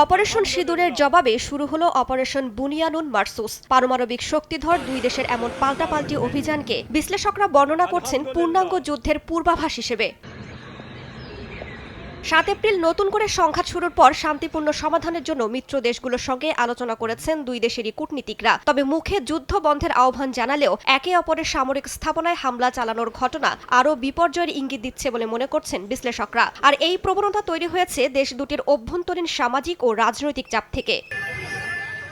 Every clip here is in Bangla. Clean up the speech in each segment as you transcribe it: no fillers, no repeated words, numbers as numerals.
অপারেশন সিঁদুরের জবাবে শুরু হলো অপারেশন বুনিয়ানুন মারসুস। পারমাণবিক শক্তিধর দুই দেশের এমন পাল্টাপাল্টি অভিযানকে বিশ্লেষকরা বর্ণনা করছেন পূর্ণাঙ্গ যুদ্ধের পূর্বাভাস হিসেবে। ৭ এপ্রিল নতুন করে সংঘাত শুরুর পর শান্তিপূর্ণ সমাধানের জন্য মিত্র দেশগুলোর সঙ্গে আলোচনা করেছেন দুই দেশেরই কূটনীতিকরা। তবে মুখে যুদ্ধ বন্ধের আহ্বান জানালেও একে অপরের সামরিক স্থাপনায় হামলা চালানোর ঘটনা আরও বিপর্যয়ের ইঙ্গিত দিচ্ছে বলে মনে করছেন বিশ্লেষকরা। আর এই প্রবণতা তৈরি হয়েছে দেশ দুটির অভ্যন্তরীণ সামাজিক ও রাজনৈতিক চাপ থেকে।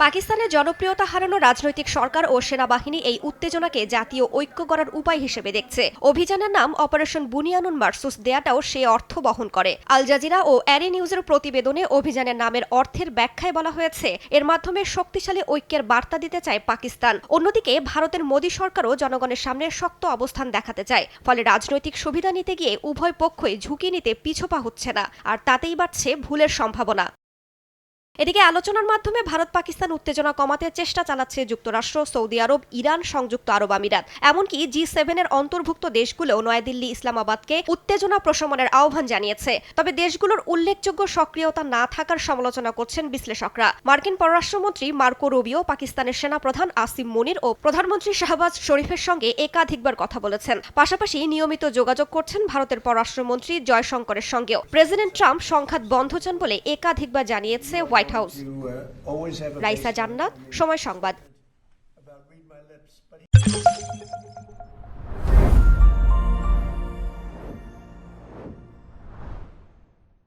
পাকিস্তানের জনপ্রিয়তা হারানো রাজনৈতিক সরকার ও সেনাবাহিনী এই উত্তেজনাকে জাতীয় ঐক্য করার উপায় হিসেবে দেখছে। অভিযানের নাম অপারেশন বুনিয়ানুন মারসুস দেয়াটাও সে অর্থ বহন করে। আল জাজিরা ও অ্যারি নিউজের প্রতিবেদনে অভিযানের নামের অর্থের ব্যাখ্যায় বলা হয়েছে, এর মাধ্যমে শক্তিশালী ঐক্যের বার্তা দিতে চায় পাকিস্তান। অন্যদিকে ভারতের মোদী সরকারও জনগণের সামনে শক্ত অবস্থান দেখাতে চায়। ফলে রাজনৈতিক সুবিধা নিতে গিয়ে উভয় পক্ষই ঝুঁকি নিতে পিছপা হচ্ছে না, আর তাতেই বাড়ছে ভুলের সম্ভাবনা। এদিকে আলোচনার মাধ্যমে ভারত পাকিস্তান উত্তেজনা কমাতে চেষ্টা চালাচ্ছে যুক্তরাষ্ট্র, সৌদি আরব, ইরান, সংযুক্ত আরব আমিরাত। এমনকি G7 এর অন্তর্ভুক্ত দেশগুলোও নয়াদিল্লি, ইসলামাবাদকে উত্তেজনা প্রশমনের আহ্বান জানিয়েছে। তবে দেশগুলোর উল্লেখযোগ্য সক্রিয়তা না থাকার সমালোচনা করছেন বিশ্লেষকরা। মার্কিন পররাষ্ট্রমন্ত্রী মার্কো রুবিও পাকিস্তানের সেনাপ্রধান আসিম মুনির ও প্রধানমন্ত্রী শাহবাজ শরীফের সঙ্গে একাধিকবার কথা বলেছেন। পাশাপাশি নিয়মিত যোগাযোগ করছেন ভারতের পররাষ্ট্রমন্ত্রী জয়শঙ্করের সঙ্গেও। প্রেসিডেন্ট ট্রাম্প সংঘাত বন্ধ চান বলে একাধিকবার জানিয়েছে হোয়াইট হাউস। রাইসা জান্নাত, সময় সংবাদ।